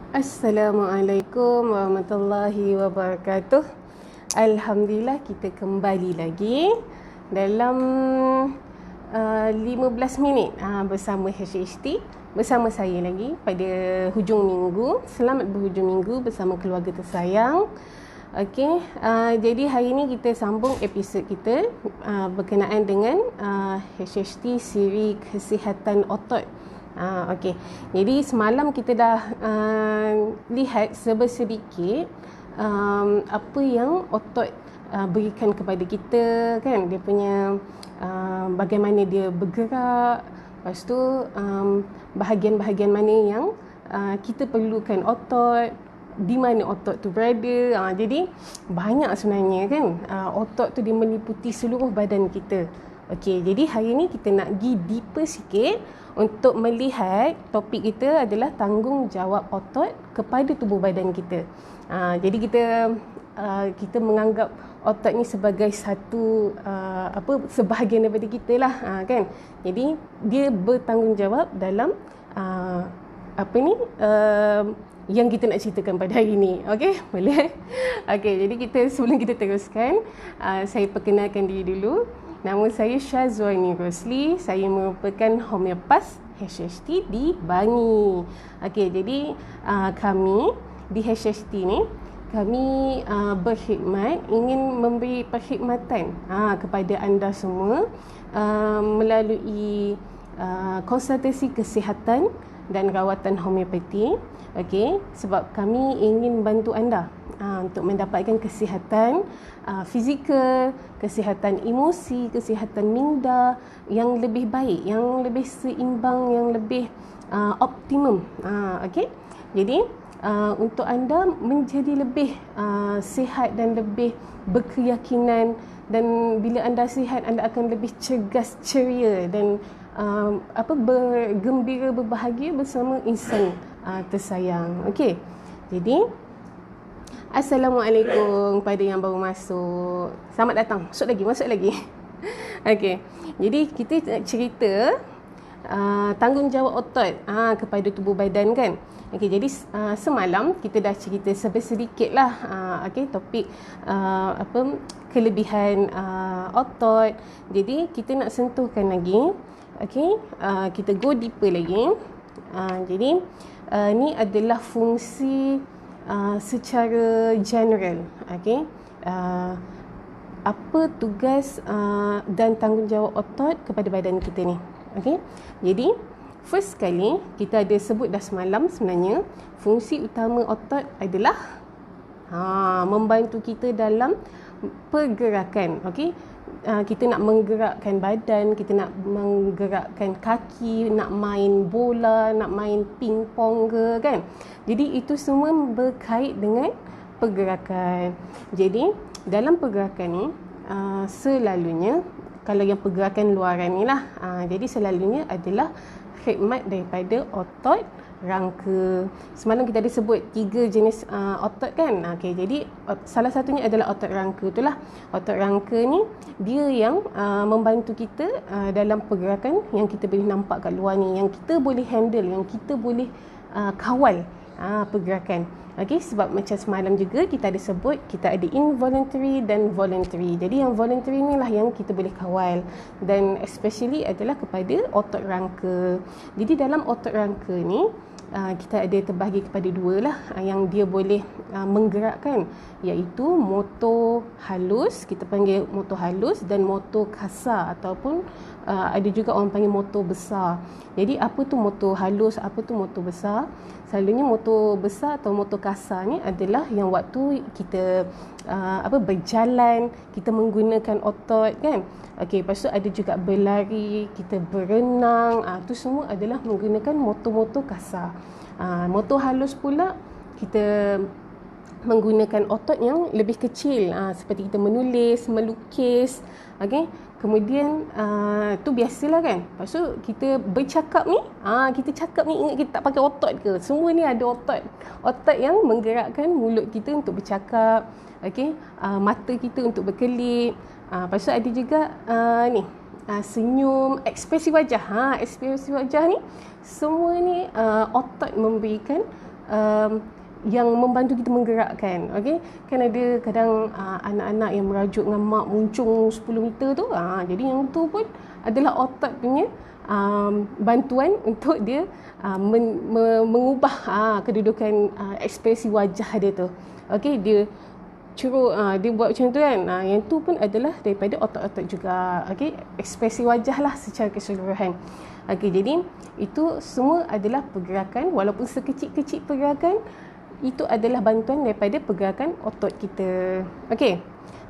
Assalamualaikum warahmatullahi wabarakatuh. Alhamdulillah kita kembali lagi dalam 15 minit bersama HHT, bersama saya lagi pada hujung minggu. Selamat berhujung minggu bersama keluarga tersayang. Okey, jadi hari ini kita sambung episod kita berkenaan dengan HHT siri kesihatan otot. Okey. Jadi semalam kita dah lihat sedikit apa yang otot berikan kepada kita, kan? Dia punya bagaimana dia bergerak. Lepas tu bahagian-bahagian mana yang kita perlukan otot, di mana otot tu berada. Jadi banyak sebenarnya, kan? Otot tu dia meliputi seluruh badan kita. Okey, jadi hari ni kita nak pergi deeper sikit untuk melihat topik kita adalah tanggungjawab otot kepada tubuh badan kita. Jadi kita menganggap otot ni sebagai satu sebahagian daripada kita lah, kan? Jadi dia bertanggungjawab dalam yang kita nak ceritakan pada hari ini. Okey, boleh? Okey, jadi sebelum kita teruskan, saya perkenalkan diri dulu. Nama saya Syazwani Rosli. Saya merupakan homeopas HHT di Bangi. Okey, jadi kami di HHT ni, kami berkhidmat, ingin memberi perkhidmatan kepada anda semua melalui konsultasi kesihatan dan rawatan homeopati. Okey, sebab kami ingin bantu anda untuk mendapatkan kesihatan fizikal, kesihatan emosi, kesihatan minda yang lebih baik, yang lebih seimbang, yang lebih optimum. Okey, jadi untuk anda menjadi lebih sihat dan lebih berkeyakinan, dan bila anda sihat, anda akan lebih cergas, ceria dan bergembira, berbahagia bersama insan tersayang. Okey, jadi Assalamualaikum pada yang baru masuk. Selamat datang. Masuk lagi. Okey, jadi kita nak cerita tanggungjawab otot kepada tubuh badan, kan? Okey, jadi semalam kita dah cerita sedikit lah topik kelebihan otot. Jadi kita nak sentuhkan lagi. Okey, kita go deeper lagi. Jadi ni adalah fungsi secara general. Okey, apa tugas dan tanggungjawab otot kepada badan kita ni? Okey, jadi first kali kita ada sebut dah semalam, sebenarnya fungsi utama otot adalah membantu kita dalam pergerakan. Okey, kita nak menggerakkan badan, kita nak menggerakkan kaki, nak main bola, nak main pingpong ke, kan? Jadi itu semua berkait dengan pergerakan. Jadi dalam pergerakan ni selalunya, kalau yang pergerakan luaran ni lah, jadi selalunya adalah khidmat daripada otot rangka. Semalam kita ada sebut 3 jenis otot, kan? Okey, jadi salah satunya adalah otot rangka. Itulah otot rangka ni, dia yang membantu kita dalam pergerakan yang kita boleh nampak kat luar ni, yang kita boleh handle, yang kita boleh kawal pergerakan. Okey, sebab macam semalam juga kita ada sebut, kita ada involuntary dan voluntary. Jadi yang voluntary ni lah yang kita boleh kawal, dan especially adalah kepada otot rangka. Jadi dalam otot rangka ni kita ada terbahagi kepada 2 lah yang dia boleh menggerakkan, iaitu motor halus, kita panggil motor halus, dan motor kasar, ataupun ada juga orang panggil motor besar. Jadi apa tu motor halus, apa tu motor besar? Selalunya motor besar atau motor kasar ni adalah yang waktu kita berjalan, kita menggunakan otot, kan? Okey, lepas tu ada juga berlari, kita berenang, tu semua adalah menggunakan motor-motor kasar. Motor halus pula kita menggunakan otot yang lebih kecil, seperti kita menulis, melukis. Okey, kemudian tu biasalah, kan? Lepas tu kita bercakap ni, kita cakap ni, ingat kita tak pakai otot ke? Semua ni ada otot. Otot yang menggerakkan mulut kita untuk bercakap, okey, mata kita untuk berkelip. Lepas tu ada juga senyum, ekspresi wajah. Ekspresi wajah ni semua ni otot memberikan yang membantu kita menggerakkan. Okey, kan ada kadang anak-anak yang merajuk dengan mak muncung 10 meter tu, jadi yang tu pun adalah otot punya bantuan untuk dia mengubah kedudukan ekspresi wajah dia tu. Okey, dia curuk, dia buat macam tu kan. Yang tu pun adalah daripada otot-otot juga. Okey, ekspresi wajah lah secara keseluruhan. Okey, jadi itu semua adalah pergerakan, walaupun sekecil-kecil pergerakan, itu adalah bantuan daripada pergerakan otot kita. Okey.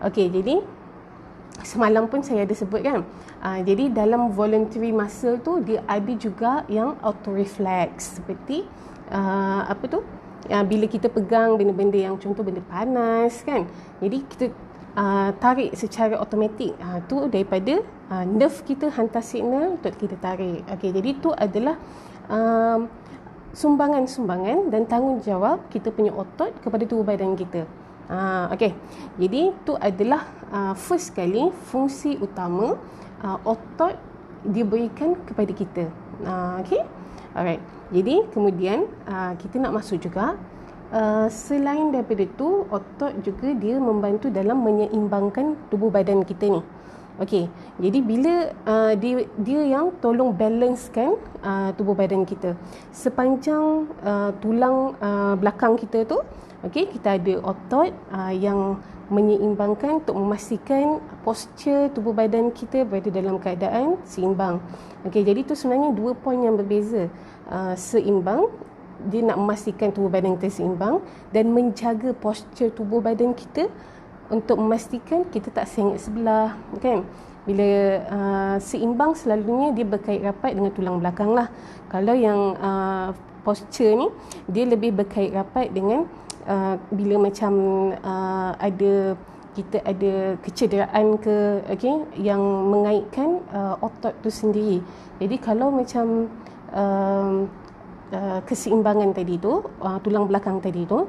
Okey, jadi semalam pun saya ada sebut kan. Jadi dalam voluntary muscle tu dia ada juga yang auto reflex, seperti apa tu? Bila kita pegang benda-benda yang contoh benda panas kan. Jadi kita tarik secara automatik. Tu daripada nerve kita hantar signal untuk kita tarik. Okey, jadi tu adalah sumbangan-sumbangan dan tanggungjawab kita punya otot kepada tubuh badan kita. Okey. Jadi tu adalah first kali fungsi utama otot diberikan kepada kita. Okey. Alright. Jadi kemudian kita nak masuk juga selain daripada tu, otot juga dia membantu dalam menyeimbangkan tubuh badan kita ni. Okey, jadi bila dia yang tolong balancekan tubuh badan kita. Sepanjang tulang belakang kita tu, okey, kita ada otot yang menyeimbangkan untuk memastikan postur tubuh badan kita berada dalam keadaan seimbang. Okey, jadi tu sebenarnya dua poin yang berbeza. Seimbang, dia nak memastikan tubuh badan kita seimbang, dan menjaga postur tubuh badan kita untuk memastikan kita tak sengit sebelah, kan. Bila seimbang, selalunya dia berkait rapat dengan tulang belakang lah. Kalau yang posture ni, dia lebih berkait rapat dengan bila macam kita ada kecederaan ke, okay, yang mengaitkan otot tu sendiri. Jadi kalau macam keseimbangan tadi tu, tulang belakang tadi tu,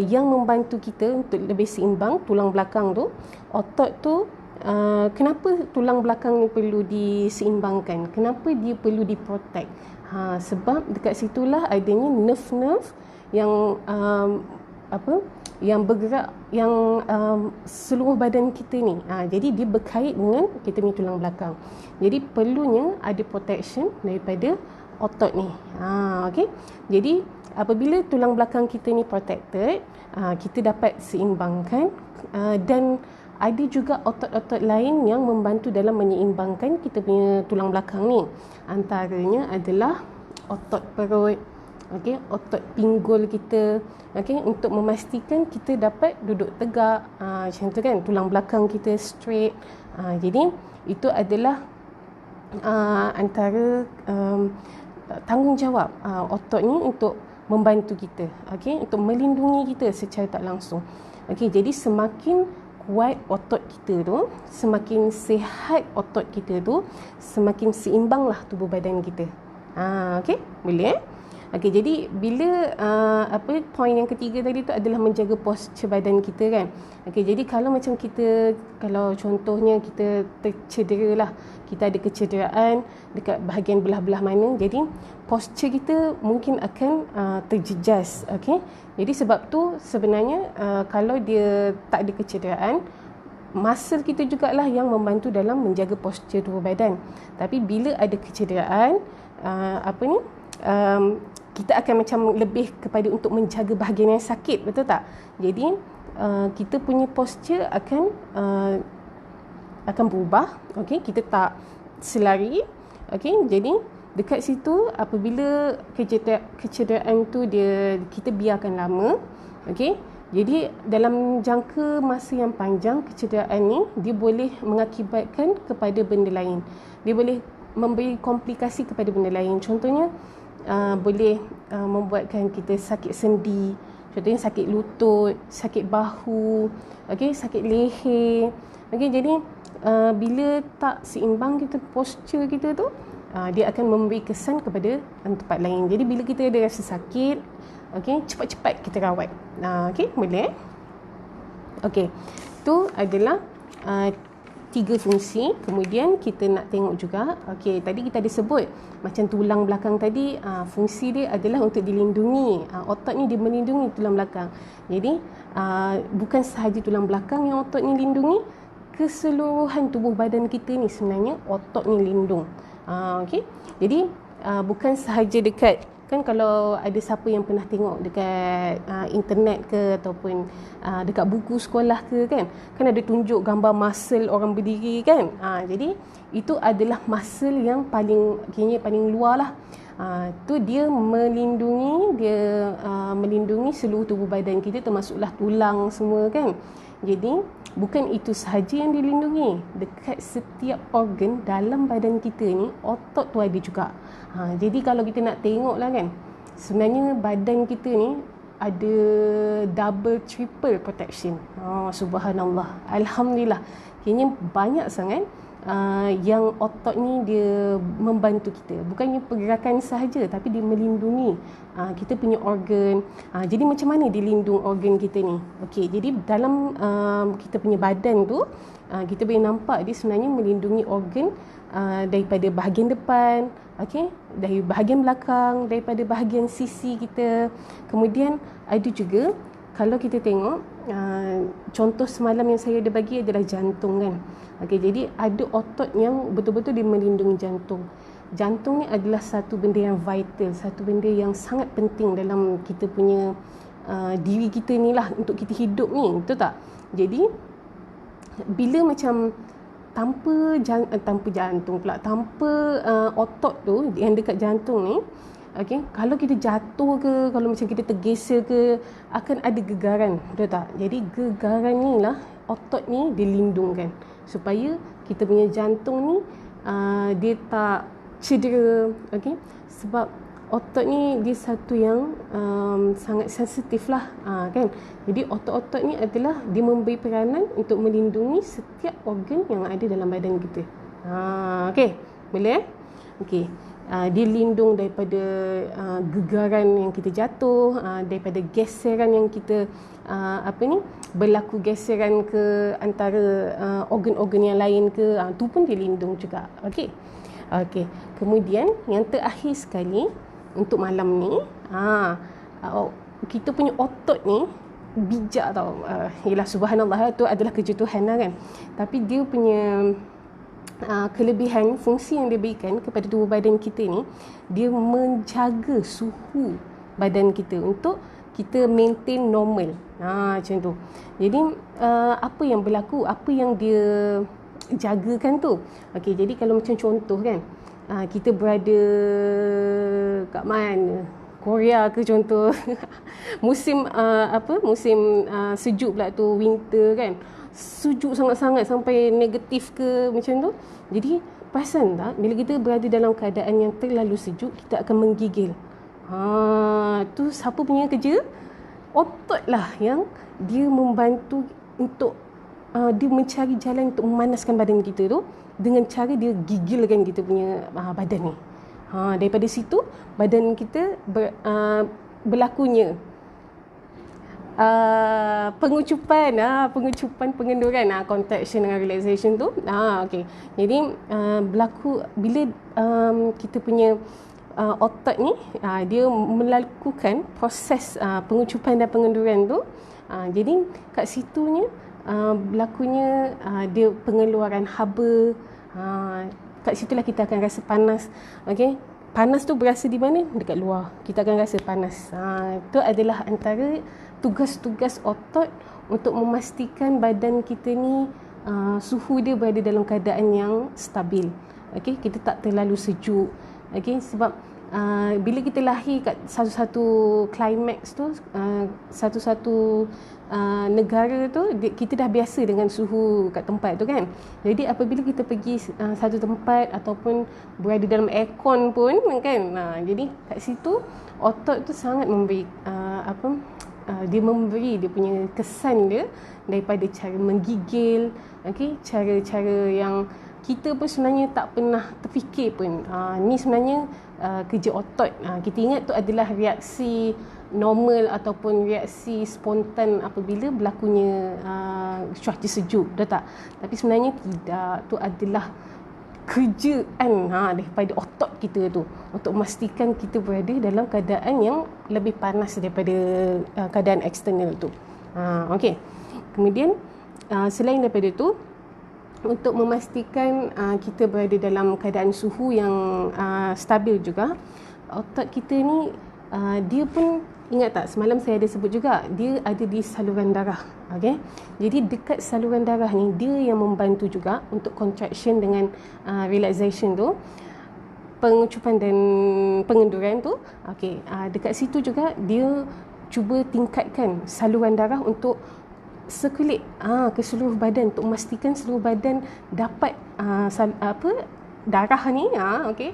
yang membantu kita untuk lebih seimbang tulang belakang tu, otot tu, kenapa tulang belakang ni perlu diseimbangkan, kenapa dia perlu diprotect, sebab dekat situlah adanya nerve-nerve yang yang bergerak, yang seluruh badan kita ni, jadi dia berkait dengan kita punya tulang belakang. Jadi perlunya ada protection daripada otot ni. Okey. Jadi apabila tulang belakang kita ni protected, kita dapat seimbangkan, dan ada juga otot-otot lain yang membantu dalam menyeimbangkan kita punya tulang belakang ni. Antaranya adalah otot perut, okey, otot pinggul kita, okey, untuk memastikan kita dapat duduk tegak, macam tu kan, tulang belakang kita straight. Jadi itu adalah antara tanggungjawab otot ni untuk membantu kita, okey, untuk melindungi kita secara tak langsung. Okey, jadi semakin kuat otot kita tu, semakin sihat otot kita tu, semakin seimbanglah tubuh badan kita. Okey, boleh Okey, jadi bila poin yang ketiga tadi tu adalah menjaga postur badan kita, kan. Okey, jadi kalau macam kita, kalau contohnya kita tercedera lah, kita ada kecederaan dekat bahagian belah-belah mana, jadi postur kita mungkin akan terjejas. Okey, jadi sebab tu sebenarnya kalau dia tak ada kecederaan, muscle kita jugalah yang membantu dalam menjaga postur tubuh badan. Tapi bila ada kecederaan, kita akan macam lebih kepada untuk menjaga bahagian yang sakit, betul tak? Jadi kita punya postur akan berubah, okey, kita tak selari, okey. Jadi dekat situ apabila kecederaan tu kita biarkan lama, okey. Jadi dalam jangka masa yang panjang, kecederaan ni dia boleh mengakibatkan kepada benda lain. Dia boleh memberi komplikasi kepada benda lain. Contohnya boleh membuatkan kita sakit sendi, contohnya sakit lutut, sakit bahu, okey, sakit leher. Okey, jadi bila tak seimbang kita, postur kita tu, dia akan memberi kesan kepada tempat lain. Jadi bila kita ada rasa sakit, okey, cepat-cepat kita rawat. Okey, boleh. Okey, tu adalah 3 fungsi. Kemudian kita nak tengok juga, okey, tadi kita ada sebut macam tulang belakang tadi, fungsi dia adalah untuk dilindungi. Otot ni dia melindungi tulang belakang. Jadi bukan sahaja tulang belakang yang otot ni lindungi, keseluruhan tubuh badan kita ni sebenarnya otot ni lindung. Okey. Jadi bukan sahaja dekat, kan kalau ada siapa yang pernah tengok dekat internet ke ataupun dekat buku sekolah ke, kan ada tunjuk gambar muscle orang berdiri, kan. Jadi itu adalah muscle yang paling luar lah. Tu dia melindungi seluruh tubuh badan kita, termasuklah tulang semua, kan. Jadi bukan itu sahaja yang dilindungi, dekat setiap organ dalam badan kita ni otot tu ada juga. Jadi kalau kita nak tengok lah, kan, sebenarnya badan kita ni ada double triple protection. Subhanallah, alhamdulillah, kayaknya banyak sangat yang otot ni dia membantu kita. Bukannya pergerakan sahaja, tapi dia melindungi kita punya organ. Jadi macam mana dia lindung organ kita ni? Okey, jadi dalam kita punya badan tu, kita boleh nampak dia sebenarnya melindungi organ daripada bahagian depan, okey, dari bahagian belakang, daripada bahagian sisi kita. Kemudian ada juga kalau kita tengok contoh semalam yang saya ada bagi adalah jantung, kan. Okey, jadi ada otot yang betul-betul dia melindungi jantung. Jantung ni adalah satu benda yang vital, satu benda yang sangat penting dalam kita punya diri kita ni lah, untuk kita hidup ni, betul tak? Jadi bila macam tanpa jantung pula, tanpa otot tu yang dekat jantung ni, okey, kalau kita jatuh ke, kalau macam kita tergeser ke, akan ada gegaran, betul tak? Jadi gegaran ni lah otot ni dilindungkan supaya kita punya jantung ni dia tak cedera, okey. Sebab otot ni dia satu yang sangat sensitif lah, kan. Jadi otot-otot ni adalah dia memberi peranan untuk melindungi setiap organ yang ada dalam badan kita. Okey, boleh? Okey. Dia lindung daripada gegaran yang kita jatuh, daripada geseran yang kita berlaku geseran ke antara organ-organ yang lain ke, tu pun dia lindung juga. Okey. Okey. Kemudian yang terakhir sekali untuk malam ni, kita punya otot ni bijak tau. Yalah, subhanallah, tu adalah kerja Tuhan lah, kan. Tapi dia punya kelebihan, fungsi yang dia berikan kepada tubuh badan kita ni, dia menjaga suhu badan kita untuk kita maintain normal. Macam tu. Jadi apa yang berlaku, apa yang dia jagakan tu. Okey, jadi kalau macam contoh, kan, kita berada kat mana, Korea ke contoh, musim musim sejuk pula tu, winter, kan, sejuk sangat-sangat sampai negatif ke macam tu. Jadi perasan tak, bila kita berada dalam keadaan yang terlalu sejuk, kita akan menggigil. Tu siapa punya kerja? Otot lah yang dia membantu untuk dia mencari jalan untuk memanaskan badan kita tu dengan cara dia gigilkan kita punya badan ni. Daripada situ badan kita berlakunya pengucupan, pengenduran, contraction dengan relaxation tu. Okey. Jadi berlaku bila kita punya otot ni dia melakukan proses pengucupan dan pengenduran tu. Jadi kat situnya berlakunya dia pengeluaran haba. Kat situlah kita akan rasa panas. Okey. Panas tu berasa di mana? Dekat luar. Kita akan rasa panas. Itu adalah antara tugas-tugas otot untuk memastikan badan kita ni suhu dia berada dalam keadaan yang stabil. Okey, kita tak terlalu sejuk. Okey, sebab bila kita lahir kat satu-satu climax tu, satu-satu negara tu, kita dah biasa dengan suhu kat tempat tu, kan. Jadi apabila kita pergi satu tempat ataupun berada dalam aircon pun, kan, jadi kat situ otot tu sangat memberi dia memberi dia punya kesan dia daripada cara menggigil, okey, cara-cara yang kita pun sebenarnya tak pernah terfikir pun. Ni sebenarnya kerja otot. Kita ingat tu adalah reaksi normal ataupun reaksi spontan apabila berlakunya cuaca sejuk, dah tak? Tapi sebenarnya tidak, tu adalah kerjaan daripada otot kita tu untuk memastikan kita berada dalam keadaan yang lebih panas daripada keadaan eksternal tu. Okey. Kemudian selain daripada tu, untuk memastikan kita berada dalam keadaan suhu yang stabil juga, otot kita ni dia pun, ingat tak semalam saya ada sebut juga, dia ada di saluran darah. Okay? Jadi dekat saluran darah ni, dia yang membantu juga untuk contraction dengan relaxation tu, pengucupan dan pengenduran tu. Okay. Dekat situ juga dia cuba tingkatkan saluran darah untuk circulate ke seluruh badan, untuk memastikan seluruh badan dapat darah ni, okey,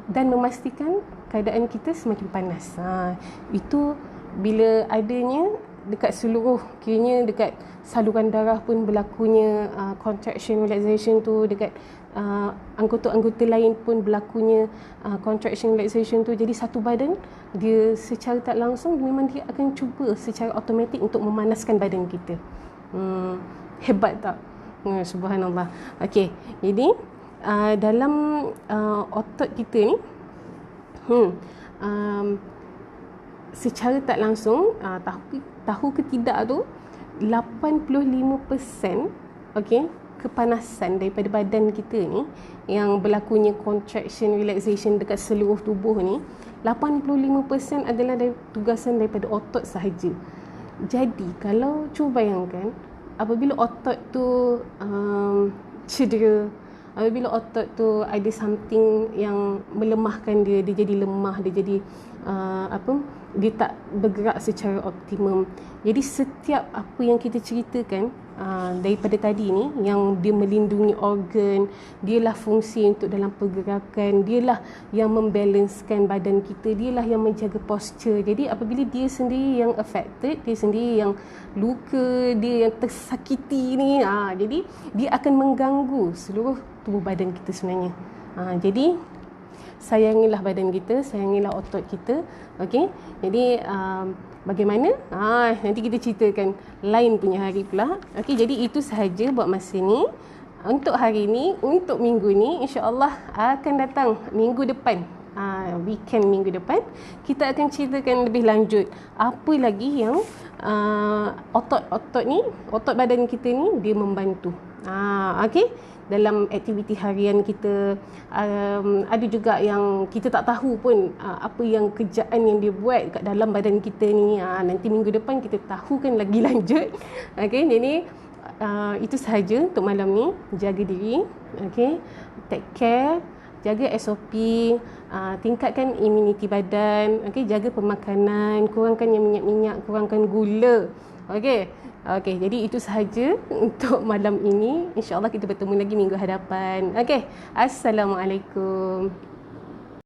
dan memastikan keadaan kita semakin panas. Itu bila adanya dekat seluruh, kiranya dekat saluran darah pun berlakunya contraction relaxation tu, dekat anggota-anggota lain pun berlakunya contraction relaxation tu. Jadi satu badan dia secara tak langsung memang dia akan cuba secara automatik untuk memanaskan badan kita. Hebat tak? Subhanallah. Okey, jadi dalam otot kita ni secara tak langsung, tahu ke tidak tu, 85% okey, kepanasan daripada badan kita ni yang berlakunya contraction relaxation dekat seluruh tubuh ni, 85% adalah tugasan daripada otot sahaja. Jadi kalau cuba bayangkan, apabila otot tu cedera, apabila otot tu ada something yang melemahkan dia, dia jadi lemah, dia jadi dia tak bergerak secara optimum. Jadi setiap apa yang kita ceritakan daripada tadi ni, yang dia melindungi organ, dialah fungsi untuk dalam pergerakan, dialah yang membalancekan badan kita, dialah yang menjaga posture. Jadi apabila dia sendiri yang affected, dia sendiri yang luka, dia yang tersakiti ni, jadi dia akan mengganggu seluruh tubuh badan kita sebenarnya. Jadi sayangilah badan kita, sayangilah otot kita. Okey. Jadi bagaimana? Nanti kita ceritakan lain punya hari pula. Okey, jadi itu sahaja buat masa ni. Untuk hari ni, untuk minggu ni, insya-Allah akan datang minggu depan. Weekend minggu depan kita akan ceritakan lebih lanjut apa lagi yang otot-otot ni, otot badan kita ni dia membantu. Okey, dalam aktiviti harian kita. Ada juga yang kita tak tahu pun apa yang kerjaan yang dia buat kat dalam badan kita ni. Nanti minggu depan kita tahukan lagi lanjut. Okey, jadi itu sahaja untuk malam ni. Jaga diri, okey, take care, jaga SOP, tingkatkan imuniti badan, okey, jaga pemakanan, kurangkan yang minyak-minyak, kurangkan gula. Okey. Okey, jadi itu sahaja untuk malam ini. InsyaAllah kita bertemu lagi minggu hadapan. Okey, Assalamualaikum.